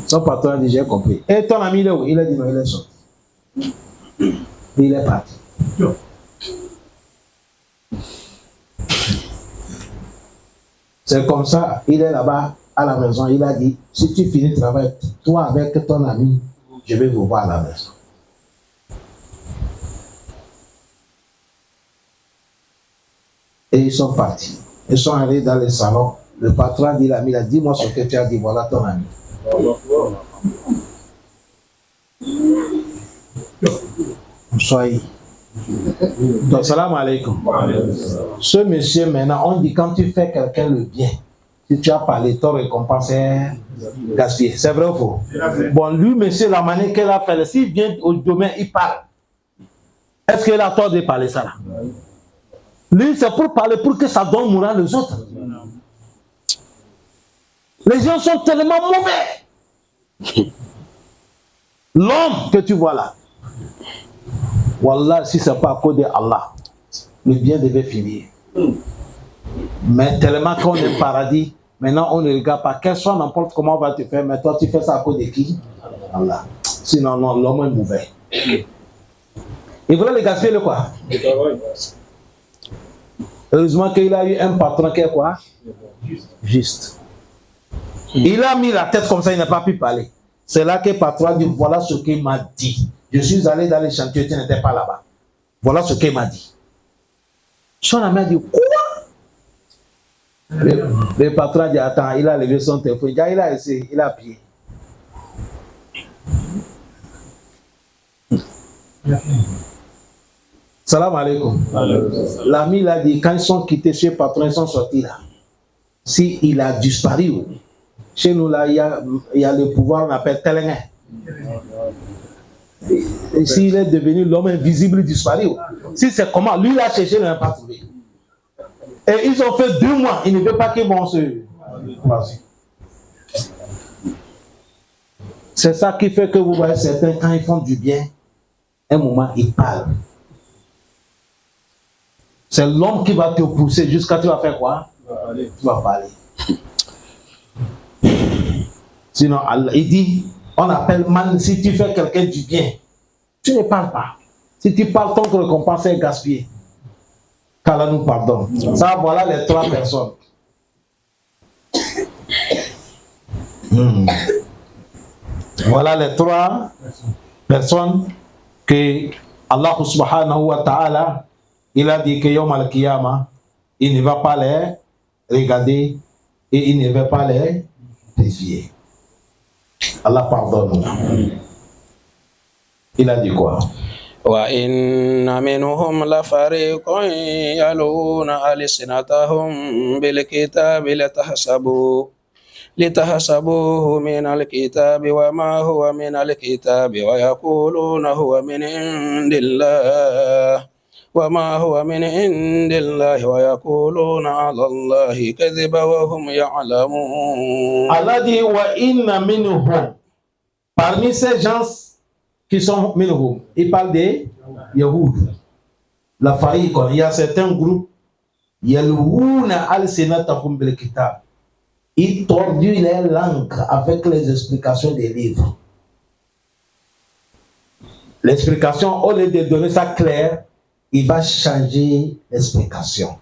Son patron a dit, j'ai compris. Et ton ami, il est où? Il a dit, non, il est sorti. Il est parti. C'est comme ça, il est là-bas à la maison, il a dit, si tu finis le travail, toi avec ton ami, je vais vous voir à la maison. Et ils sont partis. Ils sont allés dans le salon. Le patron a dit, l'ami, il a dit, dis-moi ce que tu as dit, voilà ton ami. Soyez. Donc, salam alaikum. Ce monsieur, maintenant, on dit quand tu fais quelqu'un le bien, si tu as parlé, ton récompense est gaspillée. C'est vrai ou faux? Bon, lui, monsieur, la manière qu'elle a fait, s'il vient au domaine, il parle. Est-ce qu'il a tort de parler ça là? Lui, c'est pour parler pour que ça donne moral aux autres. Les gens sont tellement mauvais. L'homme que tu vois là, Wallah, si ce n'est pas à cause de Allah, le bien devait finir. Mais tellement qu'on est paradis, maintenant on ne regarde pas. Quel soit n'importe comment on va te faire, mais toi tu fais ça à cause de qui? Allah. Sinon, non, l'homme est mauvais. Il voulait le gaspiller le quoi? Heureusement qu'il a eu un patron qui est quoi? Juste. Il a mis la tête comme ça, il n'a pas pu parler. C'est là que le patron a dit, voilà ce qu'il m'a dit. Je suis allé dans les chantiers, tu n'étais pas là-bas. Voilà ce qu'il m'a dit. Son ami a dit, quoi? Le patron a dit, attends, il a levé son téléphone. Il a essayé, il a appuyé. Salam alaikum. L'ami l'a dit, quand ils sont quittés chez le patron, ils sont sortis là. Si il a disparu, chez nous là, il y a le pouvoir, on appelle Téléguin. Et s'il est devenu l'homme invisible disparu, si c'est comment, lui il a cherché, il n'a pas trouvé. Et ils ont fait 2 mois, il ne veut pas qu'ils vont se... Vas-y. C'est ça qui fait que vous voyez certains, quand ils font du bien, un moment, ils parlent. C'est l'homme qui va te pousser jusqu'à tu vas faire quoi? Tu vas parler. Sinon, Allah, il dit, on appelle man, si tu fais quelqu'un du bien, tu ne parles pas. Si tu parles, ton récompense est gaspillée. Qu'Allah nous pardonne. Ça, voilà les 3 personnes. Voilà les 3 personnes que Allah subhanahu wa ta'ala, il a dit que Yom al-Qiyamah, il ne va pas les regarder et il ne va pas les défier. Allah pardonne. Il a dit quoi? وإن منهم لفريق يلون ألسنتهم بالكتاب لتحسبوه من الكتاب وما هو من الكتاب ويقولون هو من عند الله وما هو من عند الله ويقولون على الله كذبا وهم يعلمون. Allah dit وإن منهم, parmi ces gens qui sont minhum, il parle des Yahoud. La fariqon, il y a certains groupes, yalwouna al-sinatahum bil kitab. Ils tordent les langues avec les explications des livres. L'explication, au lieu de donner ça clair, il va changer l'explication.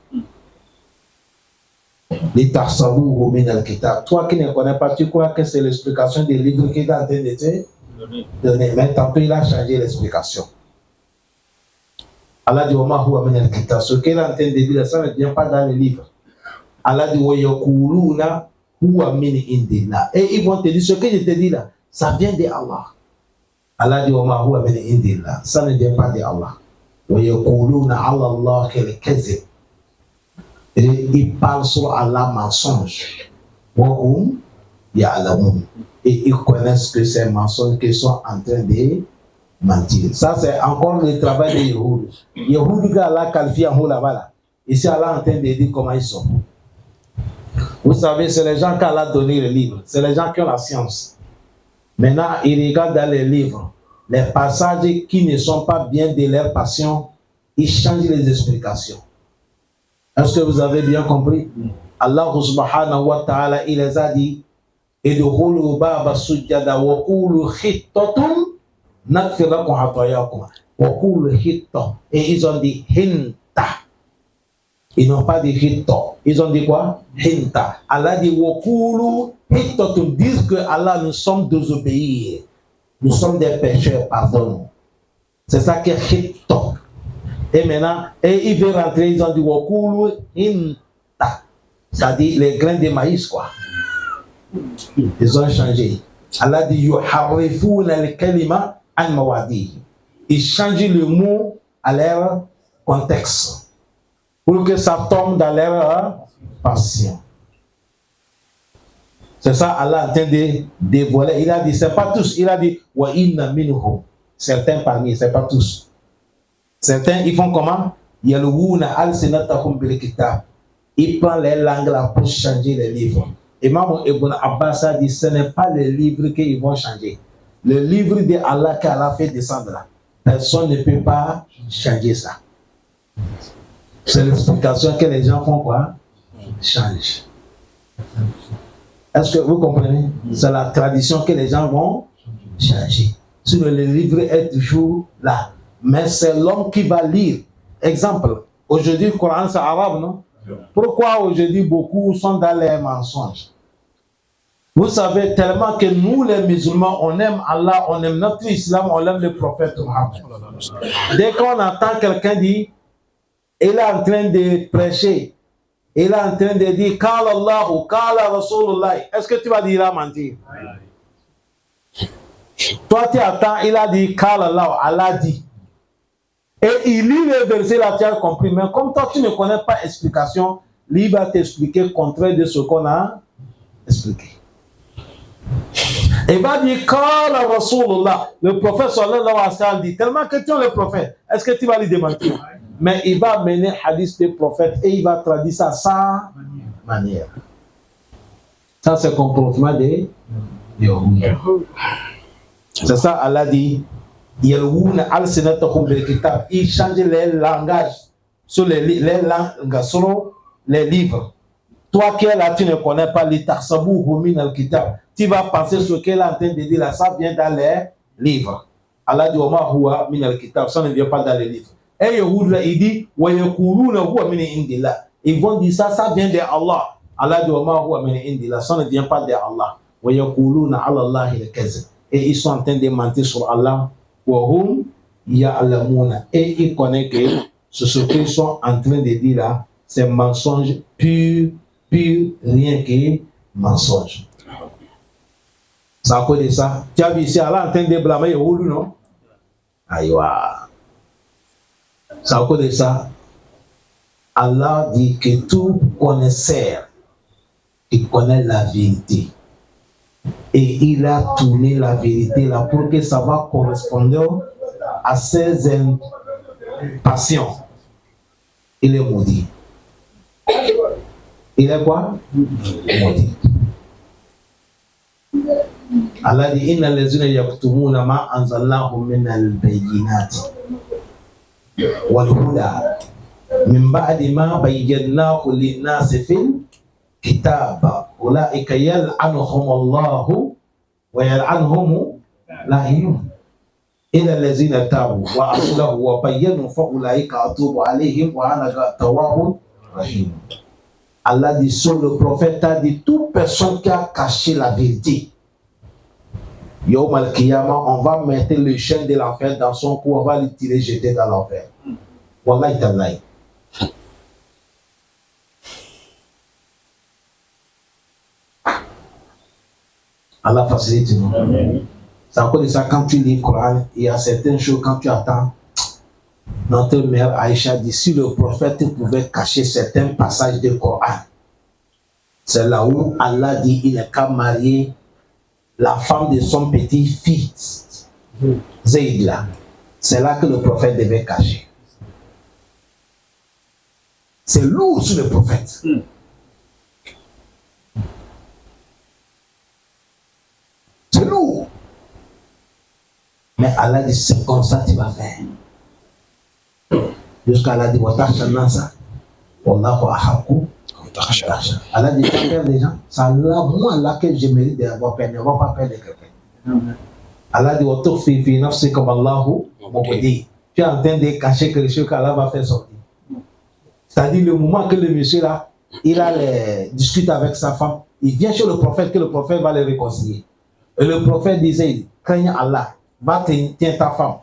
Les tarsabou min al-kitab. Toi qui ne connais pas, tu crois que c'est l'explication des livres qu'il est en train de te donner. Mais tantôt, il a changé l'explication. Allah dit, ce qu'il est en train de dire, ça ne vient pas dans les livres. Allah dit, et ils vont te dire, ce que je te dis là, ça vient de Allah. Allah dit, ça ne vient pas de Allah. Et ils parlent sur Allah mensonge. Et ils connaissent que ces mensonges qu'ils sont en train de mentir. Ça, c'est encore le travail des Yahoud. Yahoud, Allah qualifie en haut là-bas. Ici, Allah est en train de dire comment ils sont. Vous savez, c'est les gens qui Allah a donné le livre. C'est les gens qui ont la science. Maintenant, ils regardent dans les livres les passages qui ne sont pas bien de leur passion. Ils changent les explications. Est-ce que vous avez bien compris? Allah subhanahu wa ta'ala, il les a dit, et de hulu baba sujada wa qulu khittatun nakfirakum hatayakum wa qulu hitta, et ils ont dit hinta. Ils n'ont pas dit hitta. Ils ont dit quoi? Hinta. Allah dit wa qulu hittatun, disent que Allah, nous sommes désobéis. Nous sommes des pécheurs, pardonne. C'est ça qui est hitta. Et maintenant, et ils veulent rentrer, ils ont dit wa qulu hinta. C'est-à-dire les grains de maïs, quoi. Ils ont changé. Allah dit yuharrifuna al-kalima an mawadihi. Ils changent le mot à leur contexte pour que ça tombe dans leur passion. C'est ça Allah est en train de dévoiler. Il a dit, c'est pas tous. Il a dit wa inna minhum. Certains parmi, c'est pas tous. Certains, ils font comment? Yalwuna al-sinatahum bil kitab. Ils prennent les langues là pour changer les livres. Imam Ibn Abbas a dit, ce n'est pas les livres qu'ils vont changer. Le livre de Allah qu'Allah fait descendre là, personne ne peut pas changer ça. C'est l'explication que les gens font quoi? Changent. Est-ce que vous comprenez? C'est la tradition que les gens vont changer. Sinon, le livre est toujours là. Mais c'est l'homme qui va lire. Exemple, aujourd'hui, le Coran c'est arabe, non? Pourquoi aujourd'hui beaucoup sont dans les mensonges? Vous savez tellement que nous les musulmans, on aime Allah, on aime notre islam, on aime le prophète Mohammed. Dès qu'on entend quelqu'un dire, il est en train de prêcher, il est en train de dire Qala Allahu, Qala Rasulullah, est-ce que tu vas dire à mentir? Toi tu attends, il a dit Qala Allahu, Allah dit. Et il lit le verset là, tu as compris. Mais comme toi, tu ne connais pas l'explication, lui va t'expliquer le contraire de ce qu'on a expliqué. Il va dire Qala Rasulullah, le prophète sallallahu alayhi wa sallam dit, tellement que tu es le prophète, est-ce que tu vas lui démentir? Mais il va mener hadith des prophètes et il va traduire ça à sa manière. Ça, c'est le comportement des Yahoud. C'est ça, Allah dit Yalwouna al-sinatahum bil-kitab. Ils changent les langages sur les langages, sur les livres. Toi qui es là, tu ne connais pas les tarsabou min al-kitab. Tu vas penser ce qu'elle est en train de dire là, ça vient dans les livres. Allah dit Oma huwa min al-kitab, ça ne vient pas dans les livres. Et Yahoud là, il dit Wa yakuluna huwa min indillah. Ils vont dire ça, ça vient de Allah. Allah dit Oma huwa min indillah, ça ne vient pas de Allah. Wa yakuluna ala Allahi al-kazib. Et ils sont en train de mentir sur Allah. Wahum ya'lamuna. Et ils connaissent que ce qu'ils sont en train de dire là, c'est mensonge pur, rien que mensonge. C'est à cause de ça. Tu as vu ici, Allah en train de blâmer Yahoud, non? Aïwa. C'est à cause de ça. Allah dit que tout connaisseur, il connaît la vérité. Et il a tourné la vérité là pour que ça va correspondre à ses passions. Il est maudit. Il est quoi? Maudit. Allah dit Inna allazina yaktumuna ma anzalnahu min al-bayyinati wal huda min ba'di ma bayyanahu lin-nasi fil kitab ulaika yal'anuhum Allahu wa yal'anuhum la'inun illa allazina tabu wa aslahu wa bayyanu fa ulaika atubu alayhim wa ana tawwabur rahim. Allah dit sur le prophète a dit toute personne qui a caché la vérité. Yawm al-Qiyamah, on va mettre le chêne de l'enfer dans son cou, on va le tirer, jeter dans l'enfer. Wallahi tallahi. Allah facilite nous. C'est à cause de ça, quand tu lis le Coran, il y a certaines choses, quand tu attends, notre mère Aïcha dit, si le prophète pouvait cacher certains passages du Coran, c'est là où Allah dit, il n'est qu'à marier la femme de son petit-fils, Zayd là. C'est là que le prophète devait cacher. C'est lourd sur le prophète. C'est lourd. Mais Allah dit, c'est comme ça que tu vas faire. Jusqu'à Allah dit, Watachanasa, Wallahu ahaku. Allah dit, tu perds des gens. C'est là, moi, là, que je mérite d'avoir peur. Ne va pas perdre quelqu'un. Allah dit, Watokfi fi nafsi comme Allahu mubdi. Tu es en train de cacher quelque chose qu'Allah va faire sortir. C'est-à-dire, le moment que le monsieur là, il discute avec sa femme, il vient chez le prophète, que le prophète va les réconcilier. Et le prophète disait, craigne Allah, va tenir ta femme.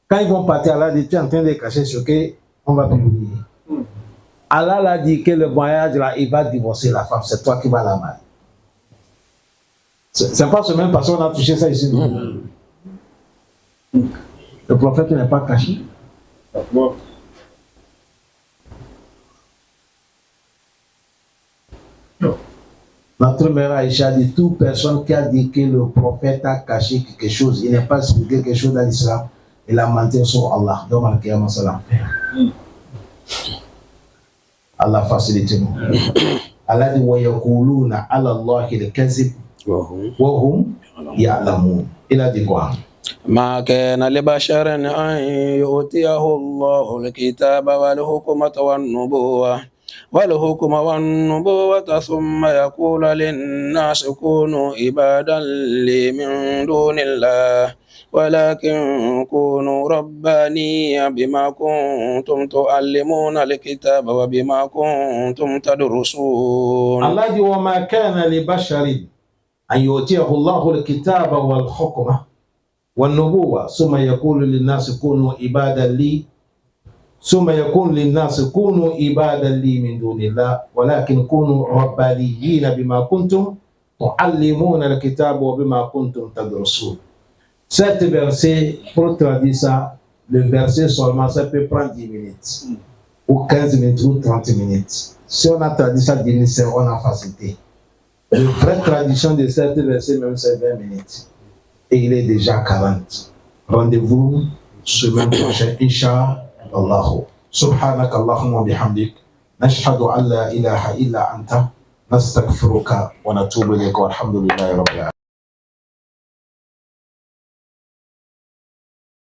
Quand ils vont partir, Allah dit, tu es en train de cacher ce qu'on va publier. Allah l'a dit que le voyage là, il va divorcer la femme, c'est toi qui vas la marier. C'est pas ce même parce qu'on a touché ça ici. Le prophète n'est pas caché. Notre mère Aïcha dit, toute personne qui a dit que le prophète a caché quelque chose, il n'est pas expliqué quelque chose dans l'islam, il a menti sur Allah. Donc, Allah facilite nous. Allah dit, wa yakuluna ala Allahi al-kazib wa hum ya'lamun. Il a dit quoi? ما كان لبشر أن يؤتيه الله الكتاب والحكم والنبوة ثم يقول للناس كونوا عبادا لي من دون الله ولكن كونوا ربانيا بما كنتم تعلمون الكتاب وبما كنتم تدرسون. الله dit وما كان لبشر أن يؤتيه الله الكتاب والحكم والنبوة ثم يقول للناس كونوا عبادا لي ثم يكون للناس كونوا عبادا لي من دون الله ولكن كونوا ربانيين بما كنتم تعلمون الكتاب وبما كنتم تدرسون. Cet verset, pour traduire ça, le verset seulement, ça peut prendre 10 minutes, ou 15 minutes, ou 30 minutes. Si on a traduit ça 10 minutes, on a facilité. La vraie tradition de cette versets, même c'est 20 minutes. Et il est déjà 40. Rendez-vous semaine prochaine, Inch'Allah. Subhanak Allahumma bihamdik. Nashhadu an la ilaha illa anta. Nastaghfiruka wa natubu ilayka walhamdulillahi rabbil alamin.